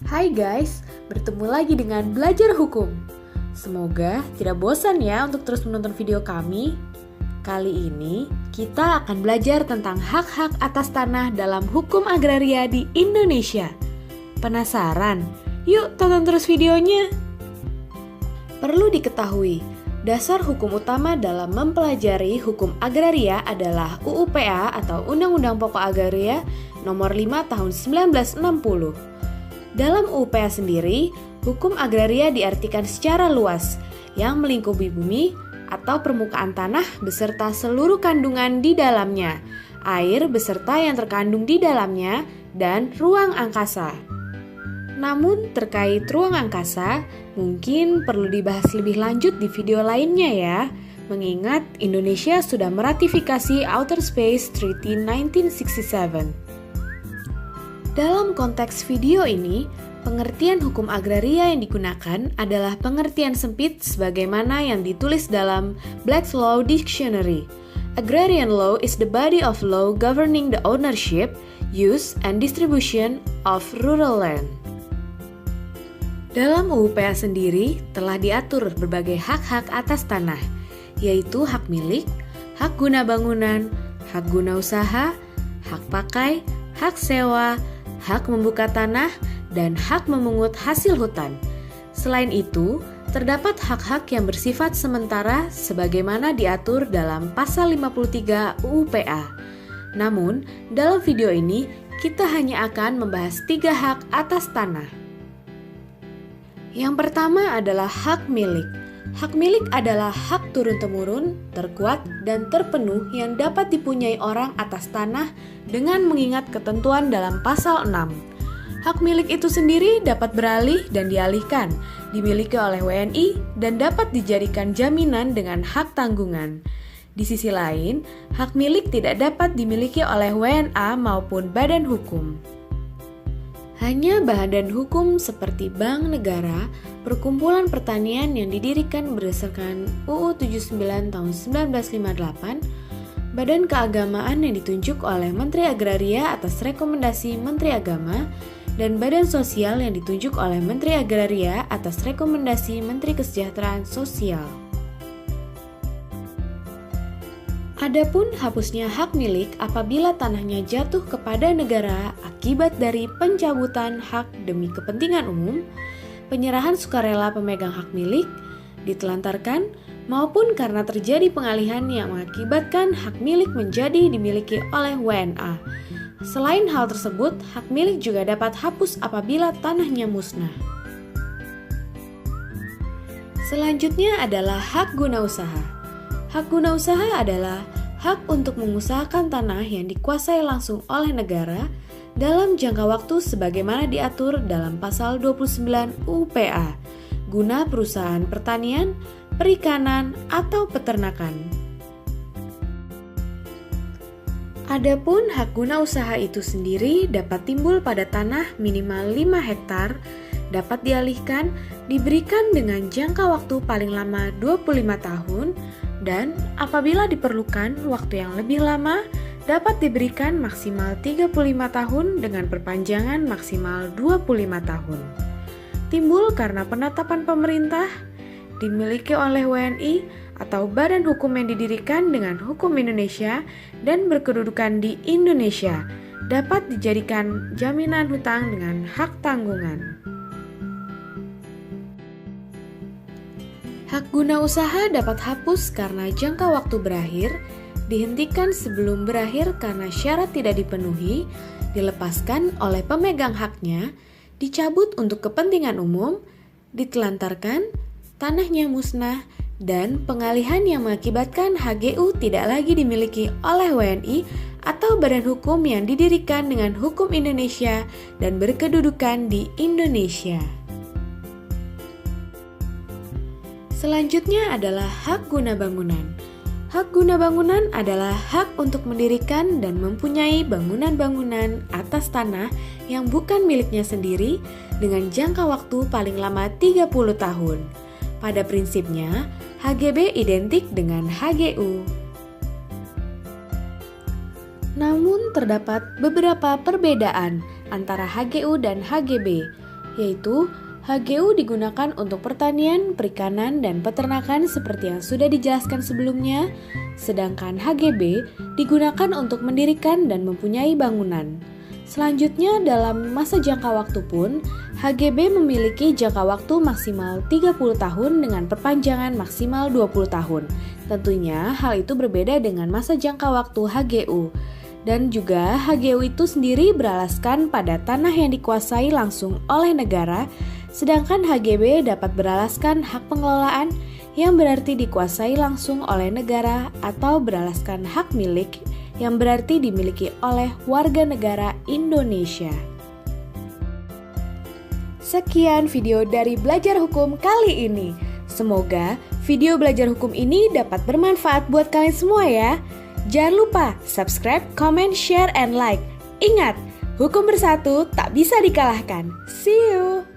Hai guys, bertemu lagi dengan Belajar Hukum. Semoga tidak bosan ya untuk terus menonton video kami. Kali ini kita akan belajar tentang hak-hak atas tanah dalam hukum agraria di Indonesia. Penasaran? Yuk tonton terus videonya. Perlu diketahui, dasar hukum utama dalam mempelajari hukum agraria adalah UUPA atau Undang-Undang Pokok Agraria Nomor 5 Tahun 1960. Dalam UUPA sendiri, hukum agraria diartikan secara luas yang melingkupi bumi atau permukaan tanah beserta seluruh kandungan di dalamnya, air beserta yang terkandung di dalamnya, dan ruang angkasa. Namun terkait ruang angkasa, mungkin perlu dibahas lebih lanjut di video lainnya ya, mengingat Indonesia sudah meratifikasi Outer Space Treaty 1967. Dalam konteks video ini, pengertian hukum agraria yang digunakan adalah pengertian sempit sebagaimana yang ditulis dalam Black's Law Dictionary. Agrarian law is the body of law governing the ownership, use, and distribution of rural land. Dalam UUPA sendiri telah diatur berbagai hak-hak atas tanah, yaitu hak milik, hak guna bangunan, hak guna usaha, hak pakai, hak sewa, hak membuka tanah, dan hak memungut hasil hutan. Selain itu, terdapat hak-hak yang bersifat sementara sebagaimana diatur dalam Pasal 53 UUPA. Namun, dalam video ini, kita hanya akan membahas 3 hak atas tanah. Yang pertama adalah hak milik. Hak milik adalah hak turun-temurun, terkuat, dan terpenuh yang dapat dipunyai orang atas tanah dengan mengingat ketentuan dalam pasal 6. Hak milik itu sendiri dapat beralih dan dialihkan, dimiliki oleh WNI, dan dapat dijadikan jaminan dengan hak tanggungan. Di sisi lain, hak milik tidak dapat dimiliki oleh WNA maupun badan hukum. Hanya badan hukum seperti Bank Negara, Perkumpulan Pertanian yang didirikan berdasarkan UU 79 tahun 1958, Badan Keagamaan yang ditunjuk oleh Menteri Agraria atas rekomendasi Menteri Agama, dan Badan Sosial yang ditunjuk oleh Menteri Agraria atas rekomendasi Menteri Kesejahteraan Sosial. Adapun hapusnya hak milik apabila tanahnya jatuh kepada negara akibat dari pencabutan hak demi kepentingan umum, penyerahan sukarela pemegang hak milik, ditelantarkan, maupun karena terjadi pengalihan yang mengakibatkan hak milik menjadi dimiliki oleh WNA. Selain hal tersebut, hak milik juga dapat hapus apabila tanahnya musnah. Selanjutnya adalah hak guna usaha. Hak guna usaha adalah hak untuk mengusahakan tanah yang dikuasai langsung oleh negara dalam jangka waktu sebagaimana diatur dalam pasal 29 UUPA, guna perusahaan pertanian, perikanan, atau peternakan. Adapun hak guna usaha itu sendiri dapat timbul pada tanah minimal 5 hektar, dapat dialihkan, diberikan dengan jangka waktu paling lama 25 tahun, dan apabila diperlukan waktu yang lebih lama, dapat diberikan maksimal 35 tahun dengan perpanjangan maksimal 25 tahun. Timbul karena penetapan pemerintah, dimiliki oleh WNI atau badan hukum yang didirikan dengan hukum Indonesia dan berkedudukan di Indonesia, dapat dijadikan jaminan hutang dengan hak tanggungan. Hak guna usaha dapat hapus karena jangka waktu berakhir, dihentikan sebelum berakhir karena syarat tidak dipenuhi, dilepaskan oleh pemegang haknya, dicabut untuk kepentingan umum, ditelantarkan, tanahnya musnah, dan pengalihan yang mengakibatkan HGU tidak lagi dimiliki oleh WNI atau badan hukum yang didirikan dengan hukum Indonesia dan berkedudukan di Indonesia. Selanjutnya adalah hak guna bangunan. Hak guna bangunan adalah hak untuk mendirikan dan mempunyai bangunan-bangunan atas tanah yang bukan miliknya sendiri dengan jangka waktu paling lama 30 tahun. Pada prinsipnya, HGB identik dengan HGU. Namun terdapat beberapa perbedaan antara HGU dan HGB. yaitu HGU digunakan untuk pertanian, perikanan, dan peternakan seperti yang sudah dijelaskan sebelumnya, sedangkan HGB digunakan untuk mendirikan dan mempunyai bangunan. Selanjutnya, dalam masa jangka waktu pun, HGB memiliki jangka waktu maksimal 30 tahun dengan perpanjangan maksimal 20 tahun. Tentunya hal itu berbeda dengan masa jangka waktu HGU. Dan juga HGU itu sendiri beralaskan pada tanah yang dikuasai langsung oleh negara, sedangkan HGB dapat beralaskan hak pengelolaan yang berarti dikuasai langsung oleh negara atau beralaskan hak milik yang berarti dimiliki oleh warga negara Indonesia. Sekian video dari Belajar Hukum kali ini. Semoga video belajar hukum ini dapat bermanfaat buat kalian semua ya. Jangan lupa subscribe, comment, share, and like. Ingat, hukum bersatu tak bisa dikalahkan. See you!